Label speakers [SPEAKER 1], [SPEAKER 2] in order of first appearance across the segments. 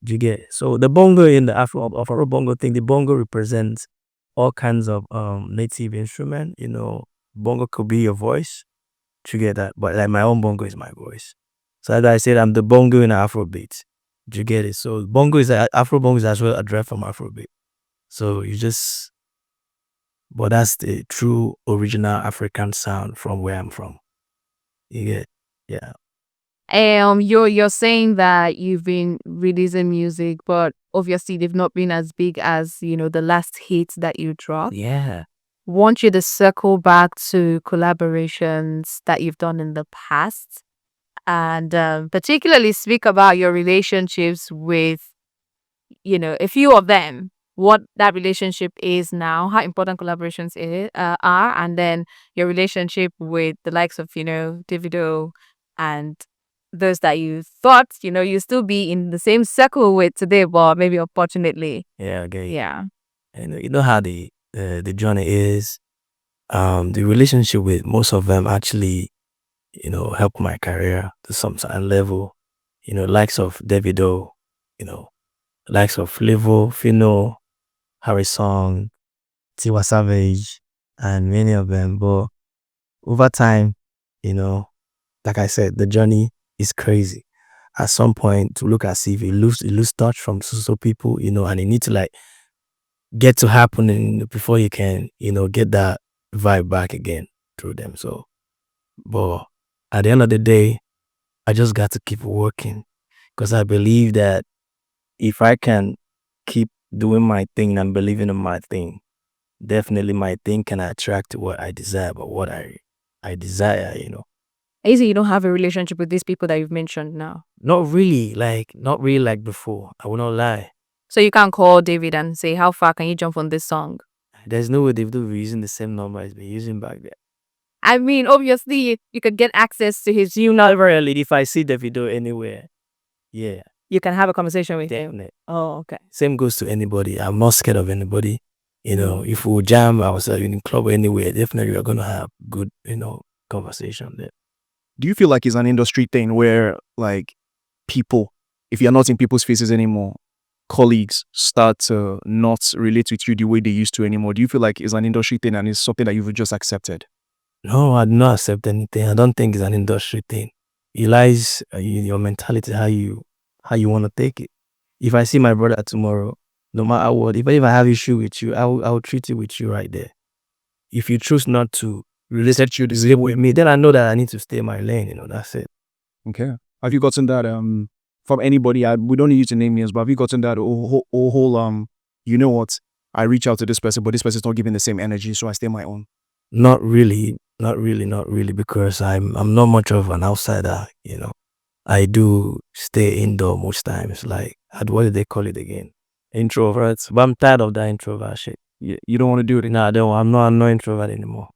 [SPEAKER 1] Do you get it? So the bongo in the Afro bongo thing, the bongo represents all kinds of native instrument. Bongo could be your voice. Do you get that? But like my own bongo is my voice. So as I said, I'm the bongo in Afrobeat. Do you get it? So bongo is Afro bongo is as well a derived from Afrobeat. So but that's the true original African sound from where I'm from. You get, yeah.
[SPEAKER 2] You're saying that you've been releasing music, but obviously they've not been as big as the last hits that you dropped.
[SPEAKER 1] Yeah.
[SPEAKER 2] Want you to circle back to collaborations that you've done in the past, and particularly speak about your relationships with a few of them. What that relationship is now, how important are, and then your relationship with the likes of Davido and those that you thought you still be in the same circle with today, but maybe unfortunately,
[SPEAKER 1] Yeah, okay.
[SPEAKER 2] yeah.
[SPEAKER 1] And you know how the journey is. The relationship with most of them actually, helped my career to some certain level. Likes of Davido, you know, likes of Flavor, Fino, Harrison, Tiwa Savage, and many of them. But over time, you know, like I said, the journey is crazy. At some point, to look as if you lose touch from so people, and you need to like get to happening before you can, get that vibe back again through them. So, but at the end of the day, I just got to keep working because I believe that if I can keep doing my thing and believing in my thing, definitely my thing can attract what I desire, but what I desire.
[SPEAKER 2] I say you don't have a relationship with these people that you've mentioned now.
[SPEAKER 1] Not really like before. I will not lie.
[SPEAKER 2] So you can't call David and say, how far can you jump on this song?
[SPEAKER 1] There's no way they've been using the same number as been using back then.
[SPEAKER 2] I mean, obviously, you could get access to his
[SPEAKER 1] Not really. If I see the video anywhere, yeah,
[SPEAKER 2] you can have a conversation with him.
[SPEAKER 1] definitely.
[SPEAKER 2] Oh, okay.
[SPEAKER 1] Same goes to anybody. I'm not scared of anybody. If we jam ourselves in club or anywhere, definitely we're gonna have good, conversation there.
[SPEAKER 3] Do you feel like it's an industry thing where like people, if you're not in people's faces anymore, colleagues start to not relate with you the way they used to anymore? Do you feel like it's an industry thing and it's something that you've just accepted?
[SPEAKER 1] No, I do not accept anything. I don't think it's an industry thing. It lies in your mentality, how you want to take it. If I see my brother tomorrow, no matter what, if I have issue with you, I will treat it with you right there. If you choose not to relate you this with me, then I know that I need to stay in my lane. That's it.
[SPEAKER 3] Okay. Have you gotten that from anybody? We don't need you to name names, but have you gotten that whole you know what? I reach out to this person, but this person's not giving the same energy, so I stay my own.
[SPEAKER 1] Not really, because I'm not much of an outsider. I do stay indoor most times. Like, what do they call it again? Introverts. But I'm tired of that introvert shit.
[SPEAKER 3] You don't want to do it.
[SPEAKER 1] Nah, I don't. I'm not introvert anymore.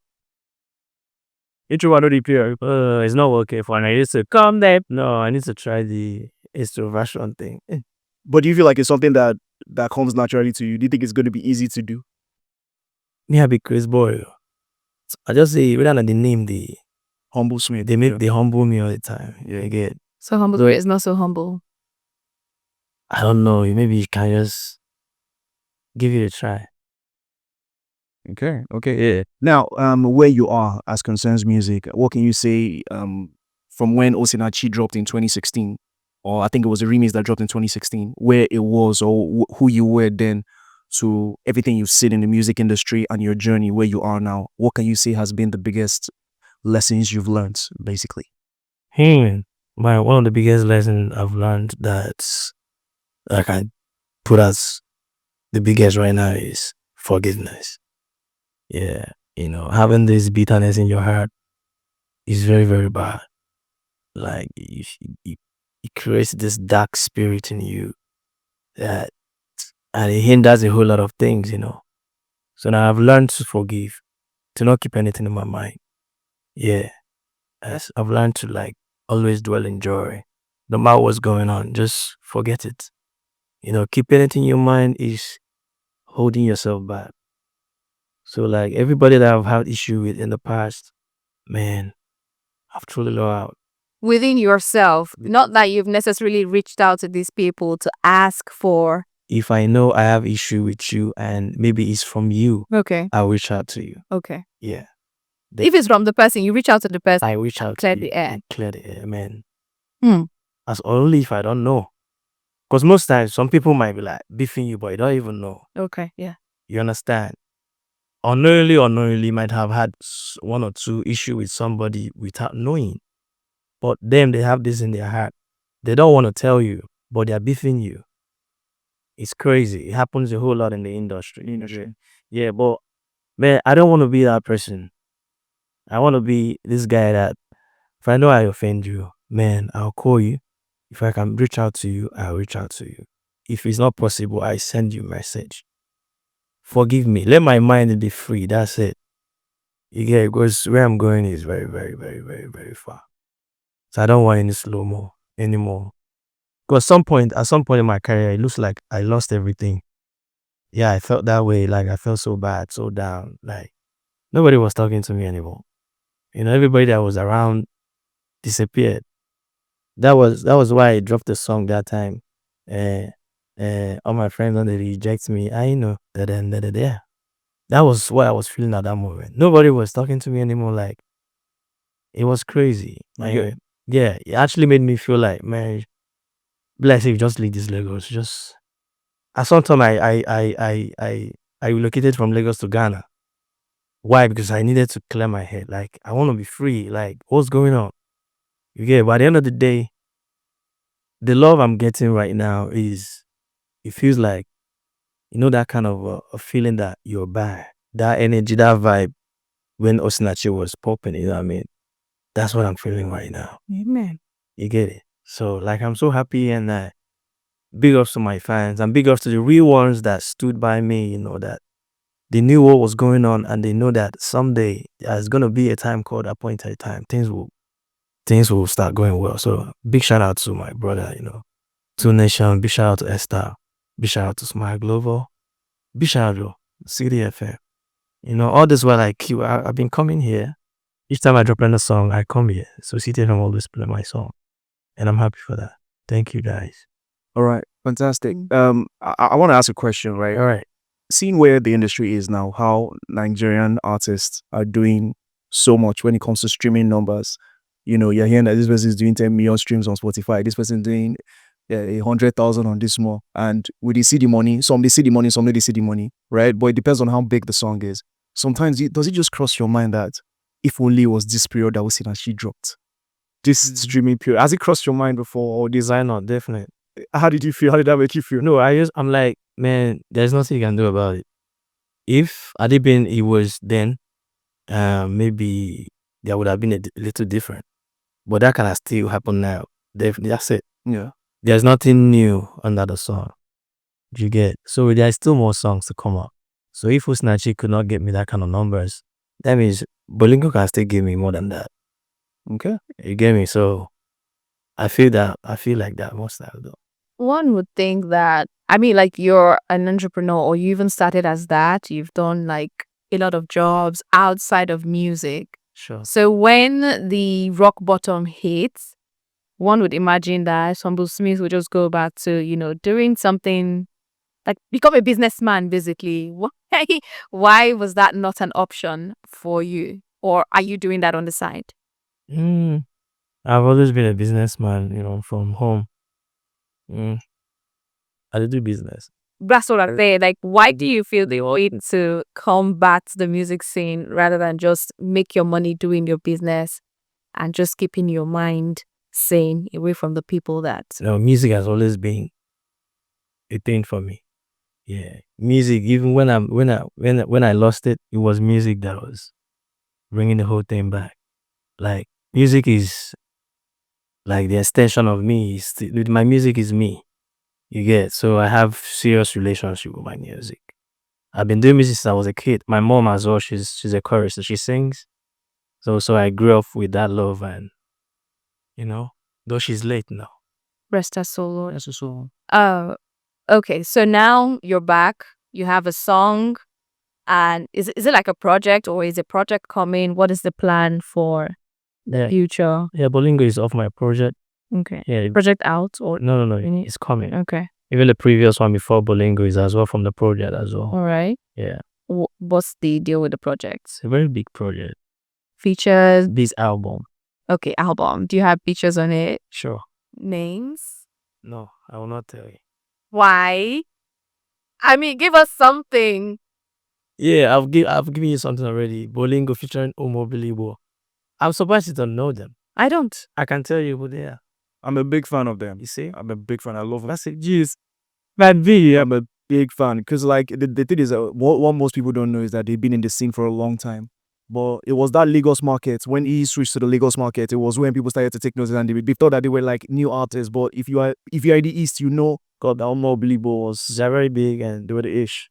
[SPEAKER 3] Introvert already clear.
[SPEAKER 1] It's not working for me. I used to come there. No, I need to try the extroversion thing.
[SPEAKER 3] But do you feel like it's something that comes naturally to you? Do you think it's going to be easy to do?
[SPEAKER 1] Me, I be Chris boy. I just say rather than the name,
[SPEAKER 3] HumbleSmith.
[SPEAKER 1] they humble me all the time. Yeah, you get.
[SPEAKER 2] So humble is not so humble.
[SPEAKER 1] I don't know. Maybe you can just give it a try.
[SPEAKER 3] Okay. Yeah. Now, where you are as concerns music, what can you say from when Osinachi dropped in 2016, or I think it was a remix that dropped in 2016, where it was or who you were then to everything you've seen in the music industry and your journey where you are now? What can you say has been the biggest lessons you've learned, basically?
[SPEAKER 1] One of the biggest lessons I've learned that I can put as the biggest right now is forgiveness. Yeah, having this bitterness in your heart is very, very bad. Like, it creates this dark spirit in you that, and it hinders a whole lot of things. So now I've learned to forgive, to not keep anything in my mind. Yeah, I've learned to like always dwell in joy, no matter what's going on. Just forget it. Keeping it in your mind is holding yourself back. So like everybody that I've had issue with in the past, man, I've truly lost out.
[SPEAKER 2] within yourself, not that you've necessarily reached out to these people to ask for.
[SPEAKER 1] If I know I have issue with you and maybe it's from you,
[SPEAKER 2] Okay.
[SPEAKER 1] I'll reach out to you.
[SPEAKER 2] Okay.
[SPEAKER 1] Yeah.
[SPEAKER 2] If it's from the person, you reach out to the person.
[SPEAKER 1] I reach out
[SPEAKER 2] clear
[SPEAKER 1] to
[SPEAKER 2] the
[SPEAKER 1] you.
[SPEAKER 2] air.
[SPEAKER 1] Clear the air, man.
[SPEAKER 2] Hmm.
[SPEAKER 1] As only if I don't know. Because most times some people might be like beefing you, but you don't even know.
[SPEAKER 2] Okay. Yeah.
[SPEAKER 1] You understand? Unknowingly might have had one or two issue with somebody without knowing. But them, they have this in their heart. They don't want to tell you, but they're beefing you. It's crazy. It happens a whole lot in the industry. Yeah, but man, I don't want to be that person. I want to be this guy that if I know I offend you, man, I'll call you. If I can reach out to you, I'll reach out to you. If it's not possible, I send you a message. Forgive me. Let my mind be free. That's it. You get it? Because where I'm going is very, very, very, very, very far. So I don't want any slow-mo anymore. Because at some point in my career, it looks like I lost everything. Yeah, I felt that way. Like I felt so bad, so down. Like nobody was talking to me anymore. Everybody that was around disappeared. That was why I dropped the song that time. All my friends when they reject me, I know that. That was what I was feeling at that moment. Nobody was talking to me anymore. Like it was crazy. Yeah, it actually made me feel like, man, bless if you just leave this Lagos. Just at some time I relocated from Lagos to Ghana. Why? Because I needed to clear my head. Like I want to be free. Like what's going on? You get it? By the end of the day, the love I'm getting right now is, it feels like, that kind of a feeling that you're back. That energy, that vibe when Osinachi was popping, you know what I mean? That's what I'm feeling right now.
[SPEAKER 2] Amen.
[SPEAKER 1] You get it? So like I'm so happy, and big ups to my fans and big ups to the real ones that stood by me, that they knew what was going on, and they know that someday there's gonna be a time called appointed time. Things will start going well. So big shout out to my brother, to Nation, big shout out to Esther, big shout out to Smile Global, big shout out to City FM. All this while I've been coming here. Each time I drop another song, I come here. So City FM always play my song. And I'm happy for that. Thank you guys.
[SPEAKER 3] All right, fantastic. I want to ask a question, right?
[SPEAKER 1] All right.
[SPEAKER 3] Seeing where the industry is now, how Nigerian artists are doing so much when it comes to streaming numbers. You're hearing that this person is doing 10 million streams on Spotify. This person doing 100,000 on this more. And with the see the money, some they see the money, some they see the money, right? But it depends on how big the song is. Sometimes does it just cross your mind that if only it was this period that was she dropped? This streaming period. Has it crossed your mind before? Or
[SPEAKER 1] Designer, definitely.
[SPEAKER 3] how did you feel? How did that make you feel?
[SPEAKER 1] No, I'm like, man, there's nothing you can do about it. If it was then, maybe there would have been a little different. But that can still happen now. Definitely, that's it.
[SPEAKER 3] Yeah.
[SPEAKER 1] There's nothing new under the sun. You get? So there's still more songs to come up. So if Usnachi could not get me that kind of numbers, that means Bolingo can still give me more than that.
[SPEAKER 3] Okay.
[SPEAKER 1] You get me? So I feel like that most of though.
[SPEAKER 2] One would think that, like you're an entrepreneur, or you even started as that. You've done like a lot of jobs outside of music.
[SPEAKER 1] Sure.
[SPEAKER 2] So when the rock bottom hits, one would imagine that HumbleSmith would just go back to, doing something like become a businessman, basically. Why was that not an option for you? Or are you doing that on the side?
[SPEAKER 1] I've always been a businessman, from home. I do business.
[SPEAKER 2] That's what I say. Like, why do you feel the need to come back to the music scene rather than just make your money doing your business and just keeping your mind sane away from the people that...
[SPEAKER 1] Music has always been a thing for me. Yeah, music. Even when I lost it, it was music that was bringing the whole thing back. Like music is like the extension of me. My music is me. You get? So I have serious relationship with my music. I've been doing music since I was a kid. My mom as well, she's a chorist, she sings. So I grew up with that love, and though she's late now.
[SPEAKER 2] Rest her soul, Lord.
[SPEAKER 3] That's so.
[SPEAKER 2] Okay. So now you're back. You have a song, and is it like a project, or is a project coming? What is the plan for
[SPEAKER 1] Yeah,
[SPEAKER 2] future?
[SPEAKER 1] yeah, Bolingo is off my project.
[SPEAKER 2] Okay.
[SPEAKER 1] Yeah,
[SPEAKER 2] Project out or
[SPEAKER 1] no,
[SPEAKER 2] any-
[SPEAKER 1] it's coming.
[SPEAKER 2] okay.
[SPEAKER 1] Even the previous one before Bolingo is as well from the project as well.
[SPEAKER 2] All right.
[SPEAKER 1] Yeah,
[SPEAKER 2] What's the deal with the project?
[SPEAKER 1] it's a very big project.
[SPEAKER 2] Features.
[SPEAKER 1] This album.
[SPEAKER 2] Okay, album. Do you have features on it?
[SPEAKER 1] Sure.
[SPEAKER 2] Names?
[SPEAKER 1] No, I will not tell you.
[SPEAKER 2] Why? I mean, give us something.
[SPEAKER 1] Yeah, I've given you something already. Bolingo featuring Omobilibo. I'm surprised you don't know them.
[SPEAKER 2] I don't.
[SPEAKER 1] I can tell you who they are.
[SPEAKER 3] I'm a big fan of them.
[SPEAKER 1] You see?
[SPEAKER 3] I'm a big fan. I love them.
[SPEAKER 1] That's it. Jeez.
[SPEAKER 3] Man, V, I'm a big fan because like the thing is, what most people don't know is that they've been in the scene for a long time. But it was that Lagos market when he switched to the Lagos market. It was when people started to take notice and they thought that they were like new artists. But if you are in the East, you know, God, that Omobilibo was
[SPEAKER 1] They're very big and they were the ish.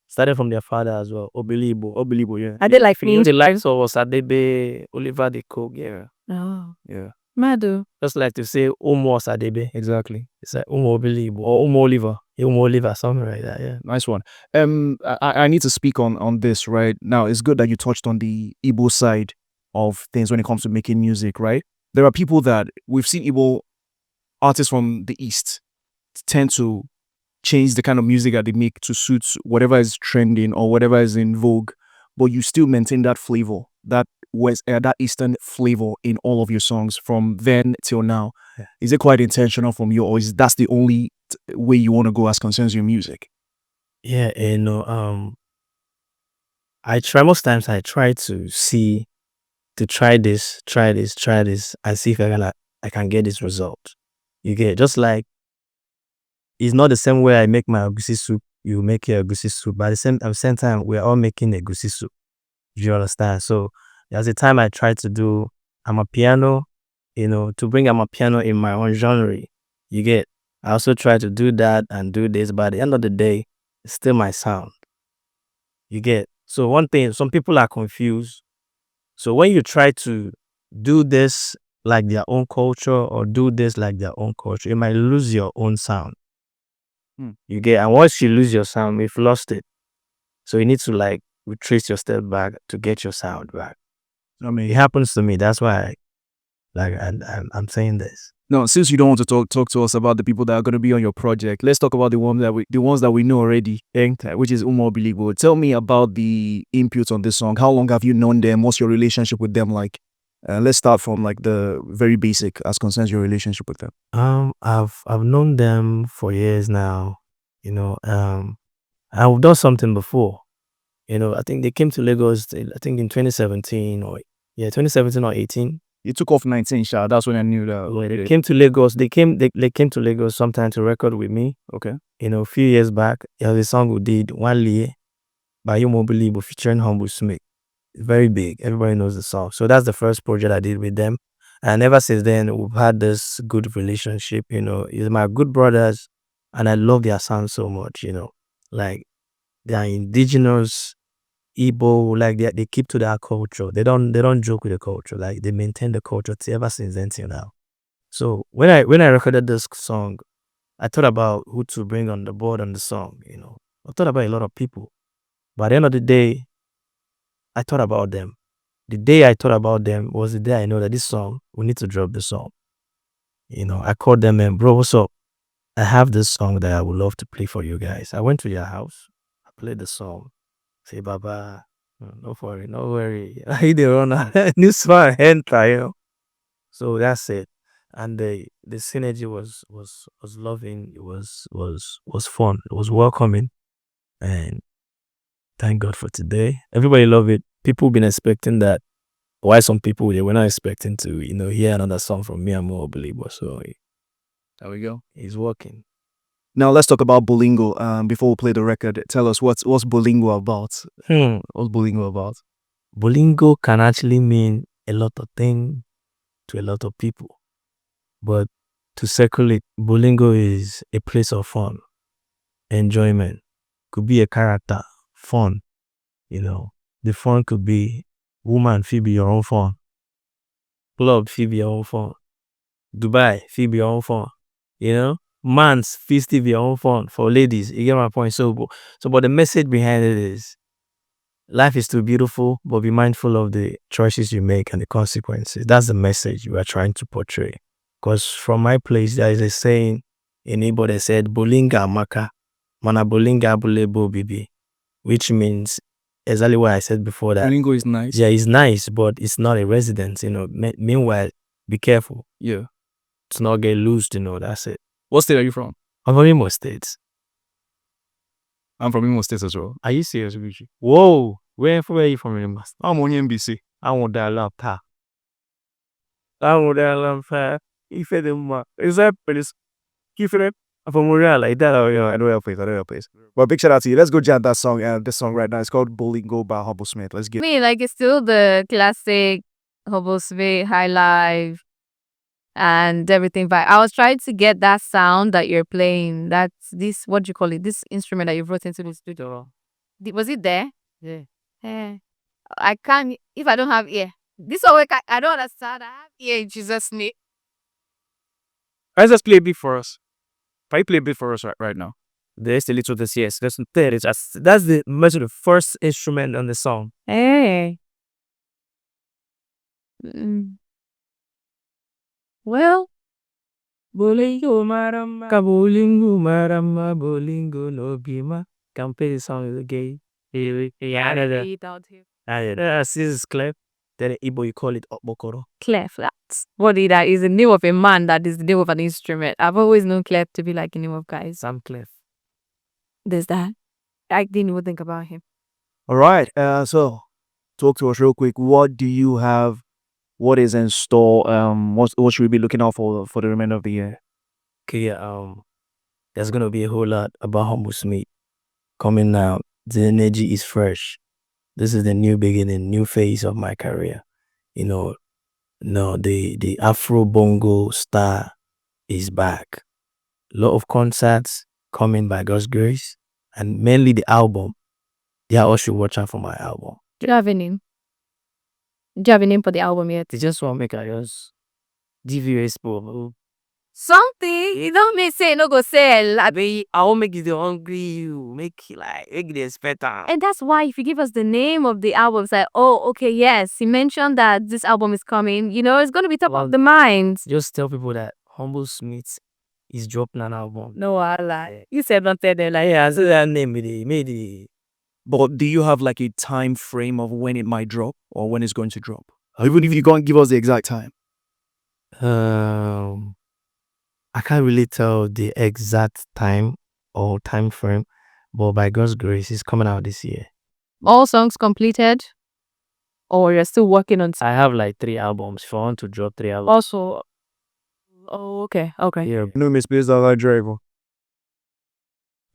[SPEAKER 1] Started from their father as well.
[SPEAKER 3] Obilibo, yeah.
[SPEAKER 2] I did like me.
[SPEAKER 1] The likes of Osadebe, Oliver de Coke, yeah.
[SPEAKER 2] Oh,
[SPEAKER 3] Yeah,
[SPEAKER 2] Madu.
[SPEAKER 1] Just like to say Omo Osadebe.
[SPEAKER 3] exactly.
[SPEAKER 1] It's like Omo Obilibo.
[SPEAKER 3] Or Omo Oliver.
[SPEAKER 1] Omo Oliver, something like that, yeah.
[SPEAKER 3] Nice one. I need to speak on this, right? Now, it's good that you touched on the Igbo side of things when it comes to making music, right? There are people that we've seen Igbo artists from the East tend to change the kind of music that they make to suit whatever is trending or whatever is in vogue, but you still maintain that flavor, that Eastern flavor in all of your songs from then till now.
[SPEAKER 1] Yeah.
[SPEAKER 3] Is it quite intentional from you, or is that's the only way you want to go as concerns your music?
[SPEAKER 1] Yeah, I try most times I try to try this, and see if I can get this result. You get just like it's not the same way I make my egusi soup, you make your egusi soup, but at the same time we're all making egusi soup. You understand? So there's a time I tried to do amapiano, to bring amapiano in my own genre. You get I also try to do that and do this, but at the end of the day, it's still my sound. You get so one thing, some people are confused. So when you try to do this like their own culture or do this like their own culture, you might lose your own sound. You get, and once you lose your sound, you've lost it. So you need to like retrace your step back to get your sound back.
[SPEAKER 3] I mean,
[SPEAKER 1] It happens to me. That's why I'm saying this.
[SPEAKER 3] no, since you don't want to talk to us about the people that are going to be on your project, let's talk about the ones that we know already, which is Umo Bilibo. Tell me about the input on this song. How long have you known them? What's your relationship with them like? Let's start from like the very basic as concerns your relationship with them.
[SPEAKER 1] I've known them for years now. I've done something before. I think they came to Lagos. I think in 2017 or 18.
[SPEAKER 3] You took off 19, Sha. That's when I knew that.
[SPEAKER 1] Yeah, they came to Lagos. They came to Lagos sometime to record with me.
[SPEAKER 3] Okay.
[SPEAKER 1] A few years back, there was a song we did, One Lie by Umobili featuring HumbleSmith. It's very big. Everybody knows the song. So that's the first project I did with them. And ever since then, we've had this good relationship. It's my good brothers, and I love their sound so much. Like they are indigenous Igbo, like they keep to their culture. They don't joke with the culture. Like they maintain the culture ever since then till now. So when I recorded this song, I thought about who to bring on the board on the song. I thought about a lot of people. But at the end of the day, I thought about them. The day I thought about them was the day I know that this song, we need to drop the song. I called them and, bro, what's up? I have this song that I would love to play for you guys. I went to your house. I played the song. Say, Baba, no worry, no worry. I did run a new song enter. So that's it. And the synergy was loving. It was fun. It was welcoming. And thank God for today. Everybody love it. People been expecting that. Why some people they were not expecting to, hear another song from me and more Believer. So
[SPEAKER 3] There we go.
[SPEAKER 1] it's working.
[SPEAKER 3] Now let's talk about Bolingo. Before we play the record, tell us what's Bolingo about. What's Bolingo about?
[SPEAKER 1] Bolingo can actually mean a lot of things to a lot of people. But to circle it, Bolingo is a place of fun, enjoyment. Could be a character, fun. The fun could be woman, fee be your own fun. Club, fee be your own fun. Dubai, fee be your own fun. Man's fee still be your own fun for ladies. You get my point. So but the message behind it is life is too beautiful, but be mindful of the choices you make and the consequences. That's the message we are trying to portray. Because from my place, there is a saying in Igbo that said, Bolinga Maka, Mana Bolinga Bulebo Bibi, which means exactly what I said before that.
[SPEAKER 3] Bolingo is nice.
[SPEAKER 1] Yeah, it's nice, but it's not a residence, Meanwhile, be careful.
[SPEAKER 3] Yeah.
[SPEAKER 1] To not get loosed, that's it.
[SPEAKER 3] What state are you from?
[SPEAKER 1] I'm from Imo State.
[SPEAKER 3] I'm from Imo State as well.
[SPEAKER 1] Are you serious, Gucci? Whoa, where are you from Imo State?
[SPEAKER 3] I'm on NBC.
[SPEAKER 1] I want that love pa. I want that love pa. If it is that place, keep it. I'm from Montreal, like that.
[SPEAKER 3] I know your place. Well, big shout out to you. Let's go jam that song. This song right now. It's called Bolingo by HumbleSmith. Let's get.
[SPEAKER 2] I mean, like, it's still the classic HumbleSmith, High Life, and everything. But I was trying to get that sound that you're playing. That's this, what do you call it? This instrument that you brought into the studio. Was it there?
[SPEAKER 1] Yeah.
[SPEAKER 2] I can't, if I don't have ear. This one, I don't understand. I have ear in Jesus' name.
[SPEAKER 3] Let's just play a bit for us. Can you play a bit for us right now?
[SPEAKER 1] There's a little this, yes. That's the much of the first instrument on the song.
[SPEAKER 2] Hey. Well,
[SPEAKER 1] Bolingo marama, bolingo marama, bolingo no bima. Can play the song again. This is clef. Then in Igbo you call it okbokoro.
[SPEAKER 2] clef. That's what is that? Is the name of a man. That is the name of an instrument. I've always known clef to be like the name of guys.
[SPEAKER 1] Sam Clef.
[SPEAKER 2] There's that. I didn't even think about him.
[SPEAKER 3] All right. So talk to us real quick. What do you have? What is in store? What should we be looking out for the remainder of the year?
[SPEAKER 1] Okay, there's gonna be a whole lot about HumbleSmith coming out. The energy is fresh. This is the new beginning, new phase of my career. The Afro Bongo star is back. A lot of concerts coming by God's grace, and mainly the album. Yeah, all should watch out for my album.
[SPEAKER 2] Do you have a name? Do you have a name for the album yet?
[SPEAKER 1] They just want to make a just give you a expo.
[SPEAKER 2] Something. You don't mean say no go sell.
[SPEAKER 1] I won't make you hungry. You make it expect.
[SPEAKER 2] And that's why if you give us the name of the album, it's like, oh, okay, yes, he mentioned that this album is coming. It's going to be top of the mind.
[SPEAKER 1] Just tell people that HumbleSmith is dropping an album.
[SPEAKER 2] No, I lie. You said don't tell them like,
[SPEAKER 1] yeah, I said that name made it.
[SPEAKER 3] But do you have like a time frame of when it might drop or when it's going to drop? Even if you can't give us the exact time.
[SPEAKER 1] I can't really tell the exact time or time frame, but by God's grace, it's coming out this year.
[SPEAKER 2] All songs completed? Or you're still working on?
[SPEAKER 1] I have like 3 albums. If I want to drop 3 albums.
[SPEAKER 2] Also, okay.
[SPEAKER 1] Yeah.
[SPEAKER 3] No, Miss Bizarre Driver.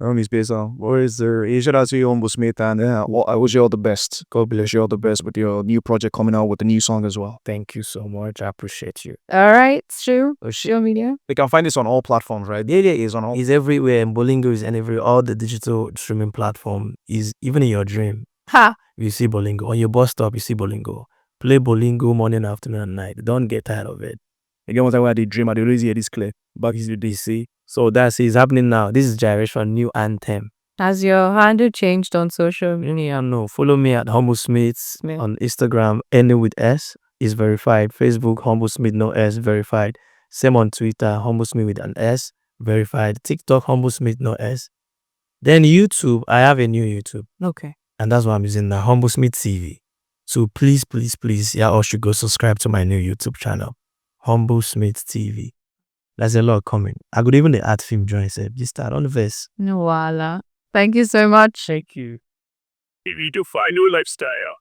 [SPEAKER 3] Miss Bizarre. What is there? Shout out to you, HumbleSmith, and I wish you all the best. God bless you all the best with your new project coming out with the new song as well.
[SPEAKER 1] Thank you so much. I appreciate you.
[SPEAKER 2] All right, sure. Show media.
[SPEAKER 3] We can find this on all platforms, right?
[SPEAKER 1] Yeah, it's on all. It's everywhere. Bolingo is all the digital streaming platform. Is even in your dream.
[SPEAKER 2] Ha!
[SPEAKER 1] You see Bolingo. On your bus stop, you see Bolingo. Play Bolingo morning, afternoon, and night. Don't get tired of it.
[SPEAKER 3] Again, one time when I did dream, I did always hear this clip.
[SPEAKER 1] Back in the DC. So that's it's happening now. This is Gyration new anthem.
[SPEAKER 2] Has your handle changed on social media?
[SPEAKER 1] Yeah, no. Follow me at HumbleSmith on Instagram. Any with S is verified. Facebook HumbleSmith no S verified. Same on Twitter HumbleSmith with an S verified. TikTok HumbleSmith no S. Then YouTube, I have a new YouTube.
[SPEAKER 2] Okay.
[SPEAKER 1] And that's what I'm using now, HumbleSmith TV. So please, yeah, all should go subscribe to my new YouTube channel, HumbleSmith TV. There's a lot coming. I could even the art film join said, just start on the verse.
[SPEAKER 2] No, voila. Thank you so much.
[SPEAKER 1] Thank you.
[SPEAKER 3] We need to find new lifestyle.